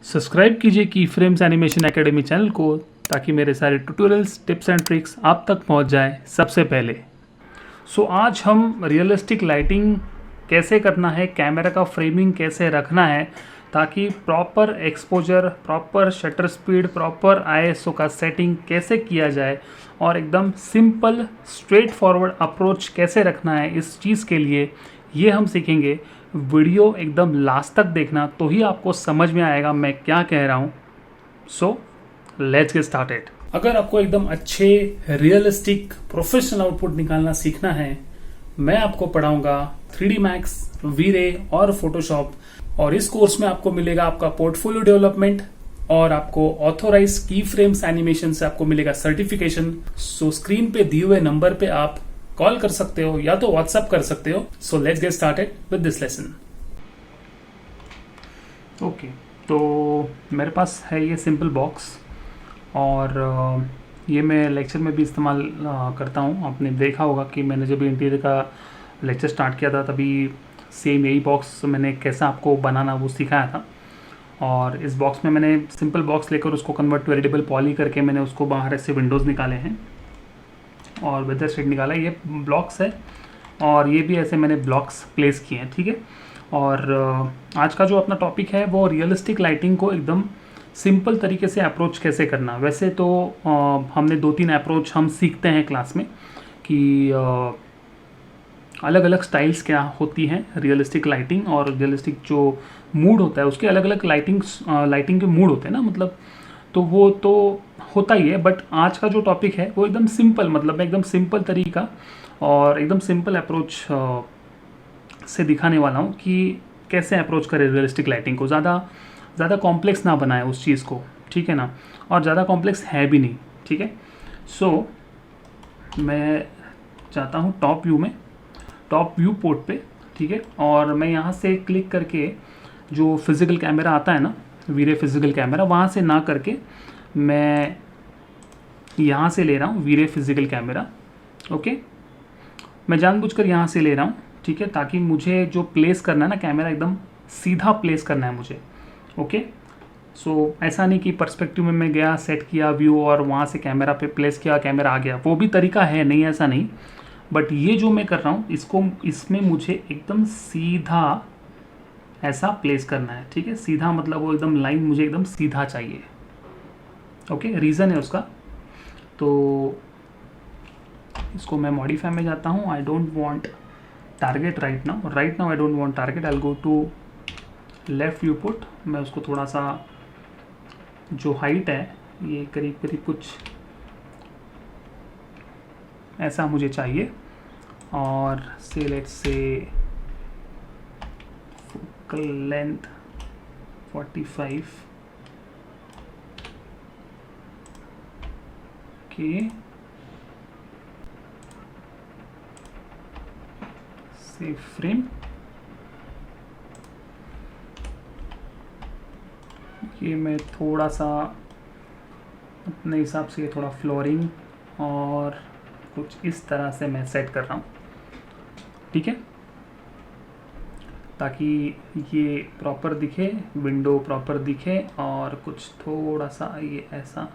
Subscribe कीजिए की frames animation academy channel को ताकि मेरे सारे ट्यूटोरियल्स टिप्स एंड ट्रिक्स आप तक पहुंच जाए सबसे पहले। आज हम रियलिस्टिक लाइटिंग कैसे करना है, कैमरा का फ्रेमिंग कैसे रखना है ताकि proper exposure, proper shutter speed, proper ISO का सेटिंग कैसे किया जाए और एकदम सिंपल स्ट्रेट फॉरवर्ड अप्रोच कैसे रखना है, इस चीज़ के लिए ये हम सीखेंगे। वीडियो एकदम लास्ट तक देखना तो ही आपको समझ में आएगा मैं क्या कह रहा हूँ। So let's get started. अगर आपको एकदम अच्छे रियलिस्टिक प्रोफेशनल आउटपुट निकालना सीखना है, मैं आपको पढ़ाऊंगा 3D Max, V-Ray और फोटोशॉप। और इस कोर्स में आपको मिलेगा आपका पोर्टफोलियो डेवलपमेंट और आपको ऑथोराइज की फ्रेम्स एनिमेशन से आपको मिलेगा सर्टिफिकेशन। स्क्रीन पे दिए हुए नंबर पे आप कॉल कर सकते हो या तो व्हाट्सएप कर सकते हो। So let's get started with this lesson. Okay, तो मेरे पास है ये सिंपल बॉक्स और ये मैं लेक्चर में भी इस्तेमाल करता हूँ। आपने देखा होगा कि मैंने जब इंटीरियर का लेक्चर स्टार्ट किया था तभी सेम यही बॉक्स मैंने कैसा आपको बनाना वो सिखाया था। और इस बॉक्स में मैंने सिंपल बॉक्स लेकर उसको कन्वर्ट टू एडिटेबल पॉली करके मैंने उसको बाहर ऐसे विंडोज़ निकाले हैं और वेदर शेड निकाला। ये ब्लॉक्स है और ये भी ऐसे मैंने ब्लॉक्स प्लेस किए हैं, ठीक है। और आज का जो अपना टॉपिक है वो रियलिस्टिक लाइटिंग को एकदम सिंपल तरीके से अप्रोच कैसे करना। वैसे तो हमने 2-3 अप्रोच हम सीखते हैं क्लास में कि अलग अलग स्टाइल्स क्या होती हैं रियलिस्टिक लाइटिंग, और रियलिस्टिक जो मूड होता है उसके अलग अलग लाइटिंग के मूड होते हैं ना, मतलब तो वो तो होता ही है। बट आज का जो टॉपिक है वो एकदम सिंपल, मतलब एकदम सिंपल तरीका और एकदम सिंपल अप्रोच से दिखाने वाला हूँ कि कैसे अप्रोच करें रियलिस्टिक लाइटिंग को। ज़्यादा कॉम्प्लेक्स ना बनाए उस चीज़ को, ठीक है ना, और ज़्यादा कॉम्प्लेक्स है भी नहीं, ठीक है। सो मैं चाहता हूँ टॉप व्यू पोर्ट पे, ठीक है। और मैं यहाँ से क्लिक करके जो फिज़िकल कैमरा आता है ना, V-Ray फिज़िकल कैमरा, वहाँ से ना करके मैं यहाँ से ले रहा हूँ V-Ray फिज़िकल कैमरा। ओके, मैं जानबूझकर यहाँ से ले रहा हूँ, ठीक है, ताकि मुझे जो प्लेस करना है ना कैमरा एकदम सीधा प्लेस करना है मुझे। ओके, सो ऐसा नहीं कि पर्सपेक्टिव में मैं गया, सेट किया व्यू और वहाँ से कैमरा पे प्लेस किया, कैमरा आ गया, वो भी तरीका है, नहीं ऐसा नहीं। बट ये जो मैं कर रहा हूँ इसमें मुझे एकदम सीधा ऐसा प्लेस करना है, ठीक है। सीधा मतलब वो एकदम लाइन मुझे एकदम सीधा चाहिए। ओके, रीज़न है उसका। तो इसको मैं मॉडिफाई में जाता हूँ। I don't want target right now I don't want target. I will go to left viewport. मैं उसको थोड़ा सा जो हाइट है ये करीब करीब कुछ ऐसा मुझे चाहिए। और से लेट्स से फोकल लेंथ 45 के से फ्रेम। ये मैं थोड़ा सा अपने हिसाब से थोड़ा फ्लोरिंग और कुछ इस तरह से मैं सेट कर रहा हूँ, ठीक है, ताकि ये प्रॉपर दिखे, विंडो प्रॉपर दिखे और कुछ थोड़ा सा ये ऐसा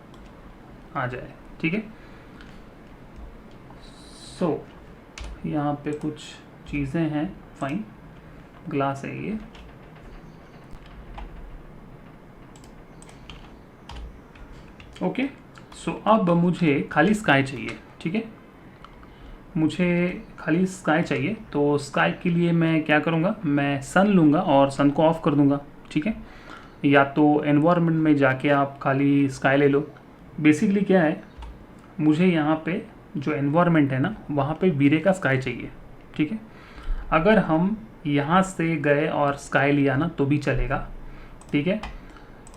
आ जाए, ठीक है। सो यहाँ पे कुछ चीज़ें हैं, फाइन ग्लास है ये। ओके, सो अब मुझे खाली स्काई चाहिए, ठीक है, मुझे खाली स्काई चाहिए। तो स्काई के लिए मैं क्या करूँगा, मैं सन लूँगा और सन को ऑफ कर दूँगा, ठीक है। या तो एनवायरनमेंट में जाके आप खाली स्काई ले लो। बेसिकली क्या है, मुझे यहाँ पे जो एनवायरनमेंट है ना वहाँ पे V-Ray का स्काई चाहिए, ठीक है। अगर हम यहाँ से गए और स्काई लिया ना तो भी चलेगा, ठीक है।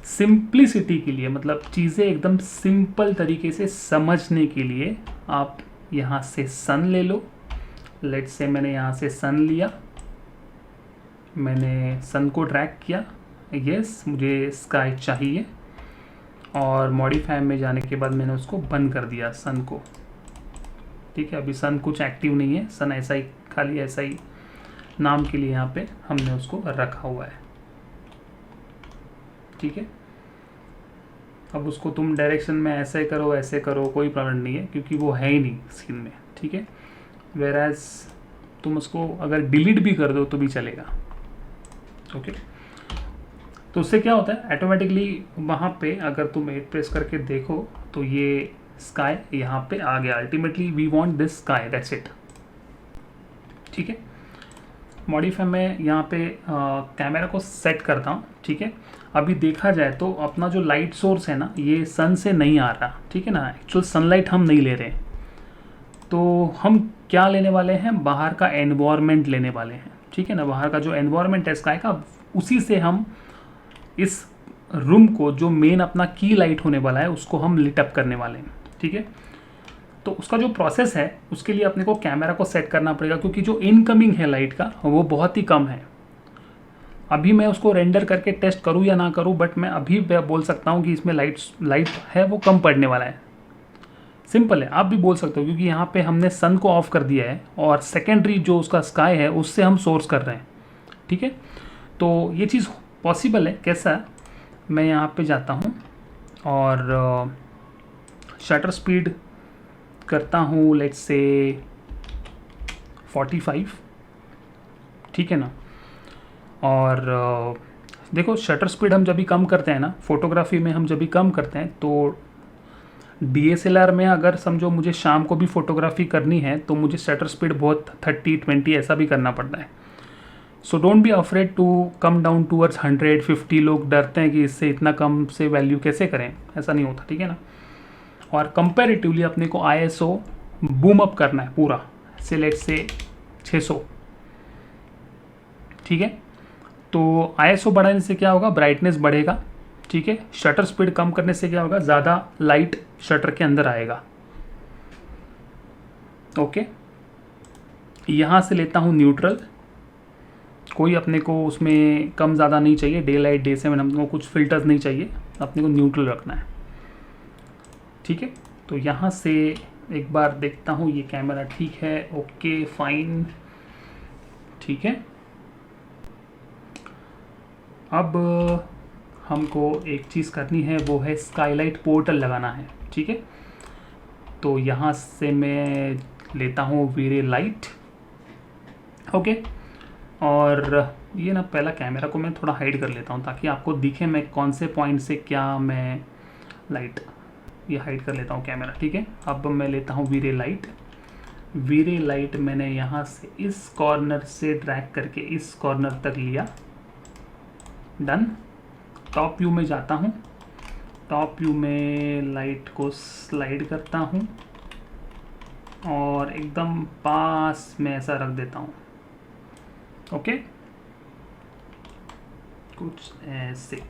सिंप्लिसिटी के लिए, मतलब चीज़ें एकदम सिंपल तरीके से समझने के लिए आप यहाँ से सन ले लो। लेट्स से मैंने यहाँ से सन लिया, मैंने सन को ड्रैग किया, यस मुझे स्काई चाहिए। और मॉडिफाई में जाने के बाद मैंने उसको बंद कर दिया सन को, ठीक है। अभी सन कुछ एक्टिव नहीं है, सन ऐसा ही खाली ऐसा ही नाम के लिए यहाँ पे हमने उसको रखा हुआ है, ठीक है। अब उसको तुम डायरेक्शन में ऐसे करो कोई प्रॉब्लम नहीं है, क्योंकि वो है ही नहीं स्क्रीन में, ठीक है। वेराज तुम उसको अगर डिलीट भी कर दो तो भी चलेगा, ओके। तो उससे क्या होता है, ऑटोमेटिकली वहाँ पे अगर तुम 8 प्रेस करके देखो तो ये स्काई यहाँ पे आ गया। Ultimately we want this sky, that's it, ठीक है। मॉडिफाई में यहाँ पे कैमरा को सेट करता हूँ, ठीक है। अभी देखा जाए तो अपना जो लाइट सोर्स है ना, ये सन से नहीं आ रहा, ठीक है ना। एक्चुअल सनलाइट हम नहीं ले रहे हैं, तो हम क्या लेने वाले हैं, बाहर का एनवायरनमेंट लेने वाले हैं, ठीक है ना। बाहर का जो एनवायरनमेंट है स्काई का, उसी से हम इस रूम को, जो मेन अपना की लाइट होने वाला है, उसको हम लिट अप करने वाले हैं, ठीक है। तो उसका जो प्रोसेस है, उसके लिए अपने को कैमरा को सेट करना पड़ेगा, क्योंकि जो इनकमिंग है लाइट का वो बहुत ही कम है। अभी मैं उसको रेंडर करके टेस्ट करूँ या ना करूँ, बट मैं अभी बोल सकता हूँ कि इसमें लाइट है वो कम पड़ने वाला है। सिंपल है, आप भी बोल सकते हो, क्योंकि यहाँ पे हमने सन को ऑफ कर दिया है और सेकेंडरी जो उसका स्काई है उससे हम सोर्स कर रहे हैं, ठीक है। तो ये चीज़ पॉसिबल है। कैसा, मैं यहाँ पे जाता हूँ और शटर स्पीड करता हूँ लेट्स से 45, ठीक है ना। और देखो शटर स्पीड हम जब भी कम करते हैं ना, फोटोग्राफी में हम जब भी कम करते हैं, तो DSLR में अगर समझो मुझे शाम को भी फोटोग्राफी करनी है तो मुझे शटर स्पीड बहुत 30-20 ऐसा भी करना पड़ता है। So don't be afraid to come down towards 150। लोग डरते हैं कि इससे इतना कम से वैल्यू कैसे करें, ऐसा नहीं होता, ठीक है ना। और कंपैरेटिवली अपने को ISO बूम अप करना है पूरा, सिलेक्ट से 600, ठीक है। तो ISO बढ़ाने से क्या होगा, ब्राइटनेस बढ़ेगा, ठीक है। शटर स्पीड कम करने से क्या होगा, ज़्यादा लाइट शटर के अंदर आएगा, ओके। यहाँ से लेता हूँ न्यूट्रल, कोई अपने को उसमें कम ज़्यादा नहीं चाहिए, डे लाइट डे से अपने को कुछ फिल्टर्स नहीं चाहिए, अपने को न्यूट्रल रखना है, ठीक है। तो यहाँ से एक बार देखता हूँ ये कैमरा ठीक है, ओके फाइन, ठीक है। अब हमको एक चीज़ करनी है, वो है स्काईलाइट पोर्टल लगाना है, ठीक है। तो यहाँ से मैं लेता हूँ वीरे लाइट, ओके। और ये ना पहला कैमरा को मैं थोड़ा हाइड कर लेता हूँ ताकि आपको दिखे मैं कौन से पॉइंट से क्या मैं लाइट, ये हाइड कर लेता हूँ कैमरा, ठीक है। अब मैं लेता हूँ वीरे लाइट मैंने यहाँ से इस कॉर्नर से ड्रैग करके इस कॉर्नर तक लिया, डन। टॉप व्यू में जाता हूँ, टॉप व्यू में लाइट को स्लाइड करता हूँ और एकदम पास में ऐसा रख देता हूँ, ओके, कुछ ऐसे।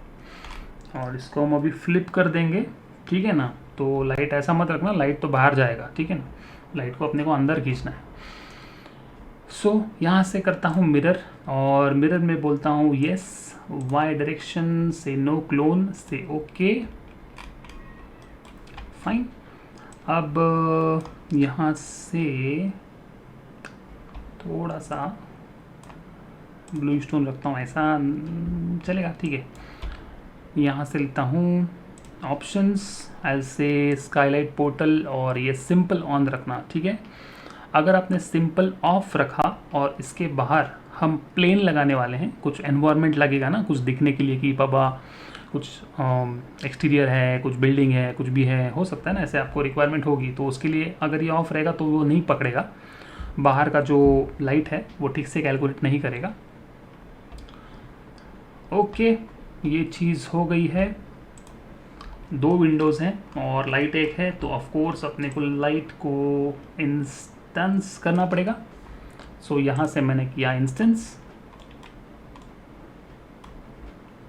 और इसको हम अभी फ्लिप कर देंगे, ठीक है ना। तो लाइट ऐसा मत रखना, लाइट तो बाहर जाएगा, ठीक है ना। लाइट को अपने को अंदर खींचना है। सो यहाँ से करता हूँ मिरर, और मिरर में बोलता हूँ येस, वाई डायरेक्शन से नो क्लोन से ओके, फाइन। अब यहाँ से थोड़ा सा ब्लू स्टोन रखता हूँ, ऐसा चलेगा, ठीक है। यहाँ से लेता हूँ ऑप्शंस, ऐसे स्काईलाइट पोर्टल, और ये सिंपल ऑन रखना, ठीक है। अगर आपने सिंपल ऑफ रखा और इसके बाहर हम प्लेन लगाने वाले हैं, कुछ एनवायरनमेंट लगेगा ना, कुछ दिखने के लिए कि बाबा कुछ एक्सटीरियर है, कुछ बिल्डिंग है, कुछ भी है, हो सकता है ना, ऐसे आपको रिक्वायरमेंट होगी। तो उसके लिए अगर ये ऑफ रहेगा तो वो नहीं पकड़ेगा, बाहर का जो लाइट है वो ठीक से कैलकुलेट नहीं करेगा, ओके। ये चीज़ हो गई है। 2 विंडोज़ हैं और लाइट एक है, तो ऑफ कोर्स अपने को लाइट को इंस्टेंस करना पड़ेगा। सो यहाँ से मैंने किया इंस्टेंस,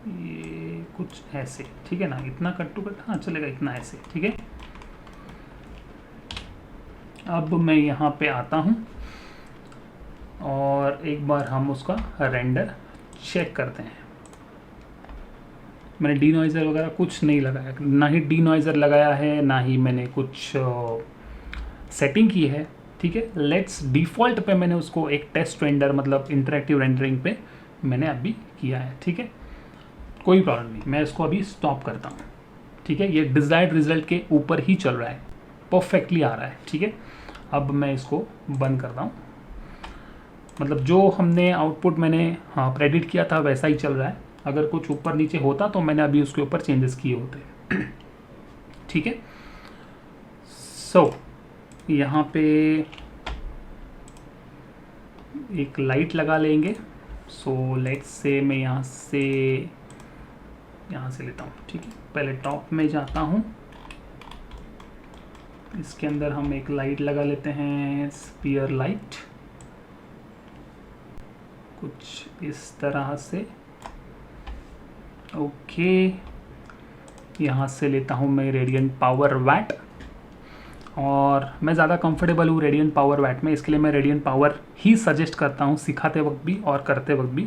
ये कुछ ऐसे, ठीक है ना। इतना कट टू कट हाँ चलेगा, इतना ऐसे, ठीक है। अब मैं यहाँ पे आता हूँ और एक बार हम उसका रेंडर चेक करते हैं। मैंने डी नॉइज़र वगैरह कुछ नहीं लगाया, ना ही डी नॉइज़र लगाया है, ना ही मैंने कुछ सेटिंग की है, ठीक है। लेट्स डिफ़ॉल्ट पे मैंने उसको एक टेस्ट रेंडर, मतलब इंटरेक्टिव रेंडरिंग पे मैंने अभी किया है, ठीक है। कोई प्रॉब्लम नहीं, मैं इसको अभी स्टॉप करता हूँ। ठीक है, ये डिज़ायर्ड रिजल्ट के ऊपर ही चल रहा है, परफेक्टली आ रहा है। ठीक है, अब मैं इसको बंद करता हूँ, मतलब जो हमने आउटपुट मैंने प्रेडिक्ट किया था वैसा ही चल रहा है। अगर कुछ ऊपर नीचे होता तो मैंने अभी उसके ऊपर चेंजेस किए होते। ठीक है, सो यहाँ पे एक लाइट लगा लेंगे। सो लेट्स से मैं यहाँ से लेता हूँ। ठीक है, पहले टॉप में जाता हूँ, इसके अंदर हम एक लाइट लगा लेते हैं, स्पीयर लाइट, कुछ इस तरह से। ओके, यहाँ से लेता हूँ मैं रेडियंट पावर वैट, और मैं ज़्यादा कंफर्टेबल हूँ रेडियंट पावर वैट में, इसके लिए मैं रेडियंट पावर ही सजेस्ट करता हूँ सिखाते वक्त भी और करते वक्त भी।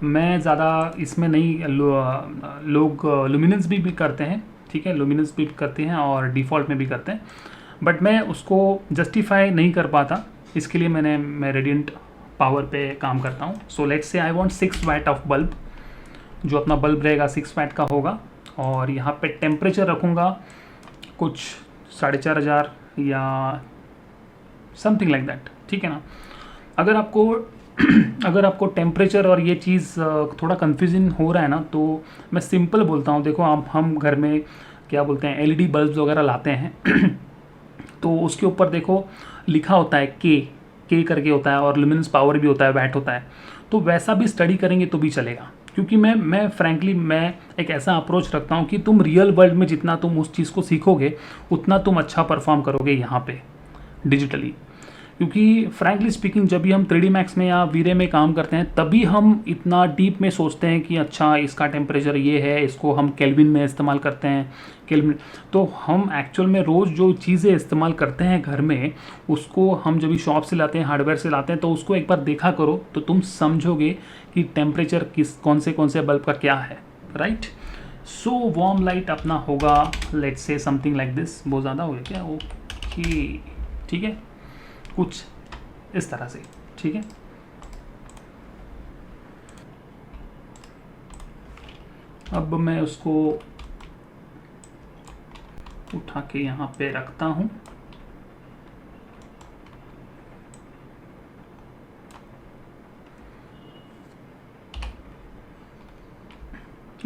मैं ज़्यादा इसमें नहीं, लोग लुमिनेंस भी करते हैं। ठीक है, लुमिनेंस भी करते हैं और डिफ़ॉल्ट में भी करते हैं, बट मैं उसको जस्टिफाई नहीं कर पाता, इसके लिए मैं रेडियंट पावर पे काम करता हूँ। So let's say I want 6 watt of bulb, जो अपना बल्ब रहेगा 6 वैट का होगा, और यहाँ पे टेम्परेचर रखूँगा कुछ 4500 या समथिंग लाइक दैट। ठीक है ना। अगर आपको टेम्परेचर और ये चीज़ थोड़ा कन्फ्यूजन हो रहा है ना, तो मैं सिंपल बोलता हूँ। देखो, हम घर में क्या बोलते हैं, एलईडी बल्ब्स वगैरह लाते हैं तो उसके ऊपर देखो लिखा होता है के करके होता है, और लुमिनेंस पावर भी होता है, वैट होता है। तो वैसा भी स्टडी करेंगे तो भी चलेगा, क्योंकि मैं फ्रैंकली मैं एक ऐसा अप्रोच रखता हूँ कि तुम रियल वर्ल्ड में जितना तुम उस चीज़ को सीखोगे उतना तुम अच्छा परफॉर्म करोगे यहाँ पे डिजिटली। क्योंकि फ्रैंकली स्पीकिंग, जब भी हम 3D मैक्स में या वीरे में काम करते हैं तभी हम इतना डीप में सोचते हैं कि अच्छा इसका टेम्परेचर ये है, इसको हम केल्विन में इस्तेमाल करते हैं, केल्विन। तो हम एक्चुअल में रोज़ जो चीज़ें इस्तेमाल करते हैं घर में, उसको हम जब भी शॉप से लाते हैं, हार्डवेयर से लाते हैं, तो उसको एक बार देखा करो तो तुम समझोगे कि टेम्परेचर कौन से बल्ब का क्या है, राइट। सो वार्म लाइट अपना होगा, let's say something like this. बहुत ज़्यादा हो गया क्या? ओके, ठीक है, कुछ इस तरह से। ठीक है, अब मैं उसको उठा के यहाँ पे रखता हूँ।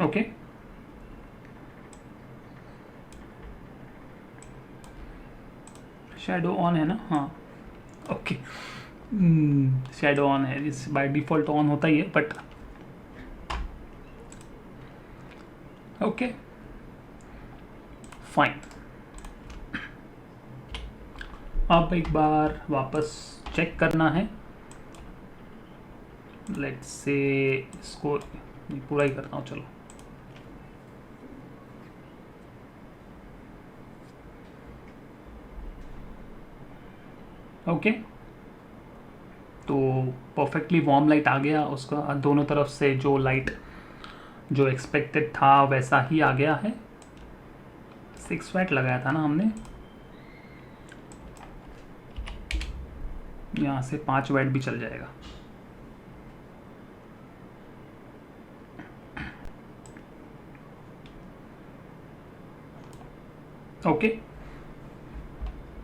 ओके, शैडो ऑन है ना? हाँ, ओके, शैडो ऑन है, इस बाय डिफ़ॉल्ट ऑन होता ही है, बट ओके फाइन। अब एक बार वापस चेक करना है, लेट्स से इसको पूरा ही करता हूँ, चलो। ओके, तो परफेक्टली वार्म लाइट आ गया, उसका दोनों तरफ से जो लाइट जो एक्सपेक्टेड था वैसा ही आ गया है। 6 वैट लगाया था ना हमने, यहाँ से 5 वैट भी चल जाएगा। ओके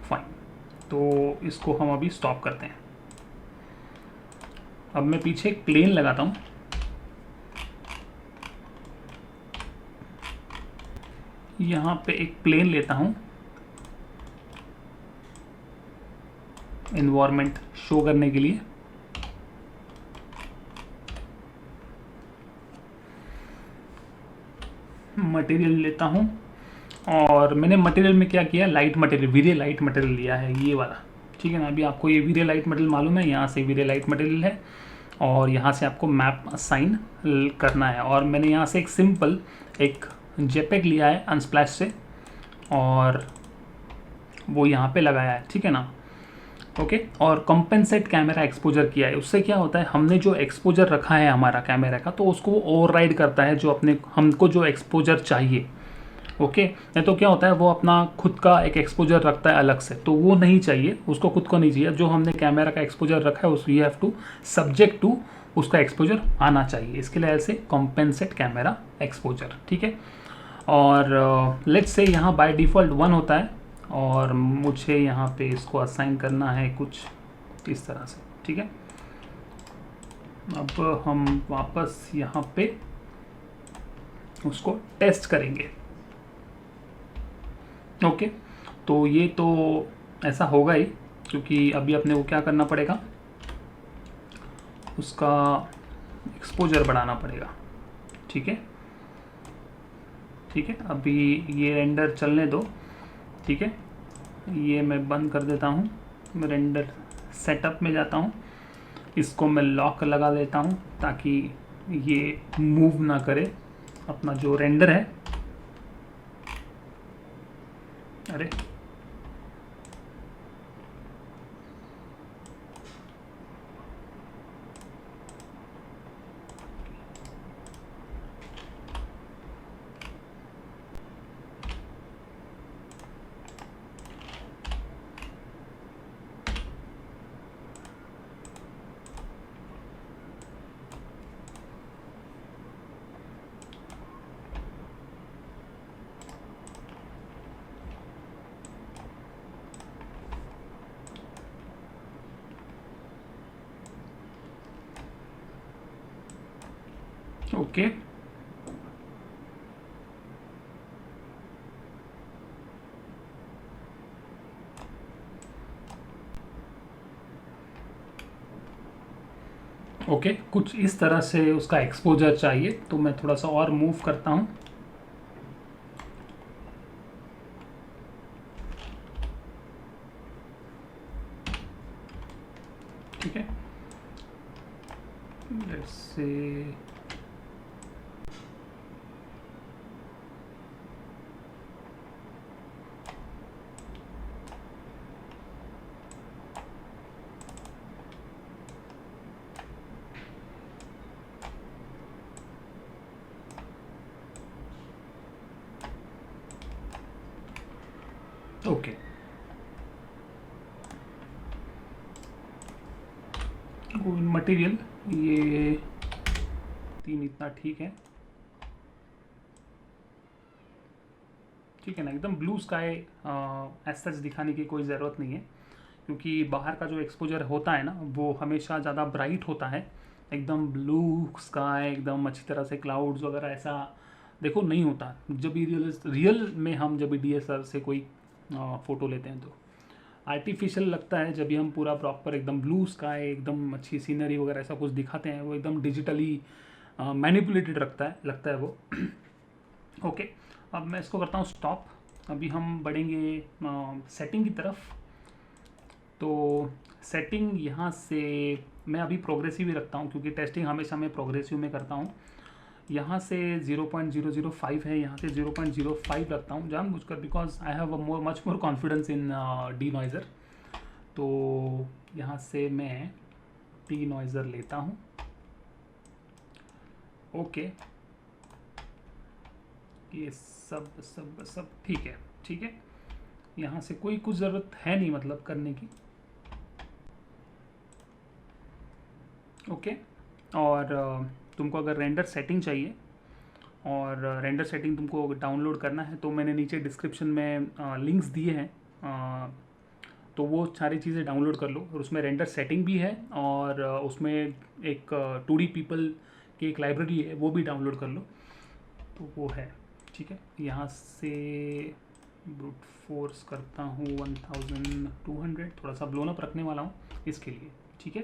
फाइन, तो इसको हम अभी स्टॉप करते हैं। अब मैं पीछे एक प्लेन लगाता हूँ, यहाँ पे एक प्लेन लेता हूँ एनवायरनमेंट शो करने के लिए। मटेरियल लेता हूँ, और मैंने मटेरियल में क्या किया, लाइट मटेरियल, वीरे लाइट मटेरियल लिया है, ये वाला। ठीक है ना, अभी आपको ये वीरे लाइट मटेरियल मालूम है, यहाँ से वीरे लाइट मटेरियल है, और यहाँ से आपको मैप असाइन करना है। और मैंने यहाँ से एक सिंपल एक जेपेग लिया है अनस्प्लैश से, और वो यहाँ पे लगाया है। ठीक है ना, ओके। और कंपेंसेट कैमरा एक्सपोजर किया है। उससे क्या होता है, हमने जो एक्सपोजर रखा है हमारा कैमरा का, तो उसको ओवरराइड करता है जो हमको जो एक्सपोजर चाहिए। ओके, नहीं तो क्या होता है, वो अपना खुद का एक एक्सपोजर रखता है अलग से, तो वो नहीं चाहिए उसको, खुद को नहीं चाहिए। जो हमने कैमरा का एक्सपोजर रखा है उस we have to subject to उसका एक्सपोजर आना चाहिए। इसके लिए ऐसे कंपेंसेट कैमरा एक्सपोजर। ठीक है, और लेट्स से यहाँ बाय डिफ़ॉल्ट 1 होता है और मुझे यहाँ पे इसको असाइन करना है कुछ इस तरह से, ठीक है। अब हम वापस यहाँ पे उसको टेस्ट करेंगे। ओके, तो ये तो ऐसा होगा ही, क्योंकि अभी अपने को क्या करना पड़ेगा, उसका एक्सपोजर बढ़ाना पड़ेगा, ठीक है। ठीक है, अभी ये रेंडर चलने दो, ठीक है। ये मैं बंद कर देता हूँ, मैं रेंडर सेटअप में जाता हूँ, इसको मैं लॉक लगा देता हूँ ताकि ये मूव ना करे अपना जो रेंडर है। अरे ओके, ओके, कुछ इस तरह से उसका एक्सपोजर चाहिए, तो मैं थोड़ा सा और मूव करता हूँ। ठीक है, लेट्स से ओके, मटेरियल ये 3 इतना ठीक है, ठीक है ना, एकदम ब्लू स्काई एज सच दिखाने की कोई ज़रूरत नहीं है, क्योंकि बाहर का जो एक्सपोजर होता है ना वो हमेशा ज़्यादा ब्राइट होता है, एकदम ब्लू स्काई एकदम अच्छी तरह से क्लाउड्स वगैरह ऐसा देखो नहीं होता जब भी रियल में हम जब भी डीएसएलआर से कोई फ़ोटो लेते हैं। तो आर्टिफिशियल लगता है जब भी हम पूरा प्रॉपर एकदम ब्लू स्काई एकदम अच्छी सीनरी वगैरह ऐसा कुछ दिखाते हैं, वो एकदम डिजिटली मैनिपुलेटेड लगता है वो। ओके, अब मैं इसको करता हूँ स्टॉप। अभी हम बढ़ेंगे सेटिंग की तरफ। तो सेटिंग यहाँ से मैं अभी प्रोग्रेसिव ही रखता हूँ, क्योंकि टेस्टिंग हमेशा मैं प्रोग्रेसिव में करता हूँ। यहाँ से 0.005 है, यहाँ से 0.05 रखता हूँ जानबूझकर, because I have much more confidence in denoiser. तो यहाँ से मैं डी नॉइज़र लेता हूँ। ओके, ये सब सब सब ठीक है, ठीक है। यहाँ से कोई कुछ ज़रूरत है नहीं मतलब करने की। ओके, और तुमको अगर रेंडर सेटिंग चाहिए और रेंडर सेटिंग तुमको डाउनलोड करना है तो मैंने नीचे डिस्क्रिप्शन में लिंक्स दिए हैं, तो वो सारी चीज़ें डाउनलोड कर लो। और उसमें रेंडर सेटिंग भी है और उसमें एक 2D पीपल की एक लाइब्रेरी है, वो भी डाउनलोड कर लो, तो वो है। ठीक है, यहाँ से ब्रूट फोर्स करता हूँ 1200, थोड़ा सा ब्लोन अप रखने वाला हूँ इसके लिए। ठीक है,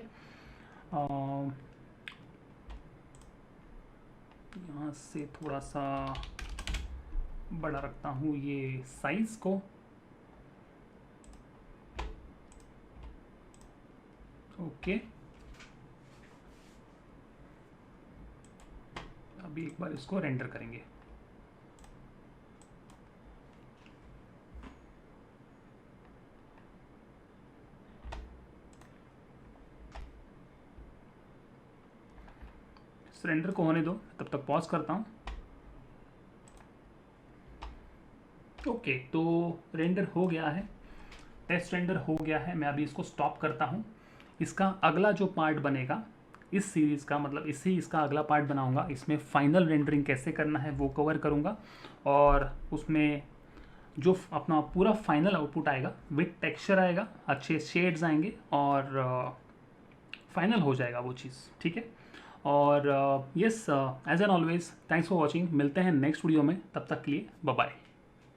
यहाँ से थोड़ा सा बड़ा रखता हूँ ये साइज़ को। ओके, अभी एक बार इसको रेंडर करेंगे। इस रेंडर को होने दो, तब तक पॉज करता हूँ। ओके, तो रेंडर हो गया है, टेस्ट रेंडर हो गया है। मैं अभी इसको स्टॉप करता हूँ। इसका अगला जो पार्ट बनेगा इस सीरीज़ का, मतलब इसी इसका अगला पार्ट बनाऊंगा। इसमें फाइनल रेंडरिंग कैसे करना है वो कवर करूंगा, और उसमें जो अपना पूरा फाइनल आउटपुट आएगा विथ टेक्सचर आएगा, अच्छे शेड्स आएंगे, और फाइनल हो जाएगा वो चीज़, ठीक है। और yes, as an always, thanks for watching. मिलते हैं नेक्स्ट वीडियो में, तब तक के लिए बाय बाय।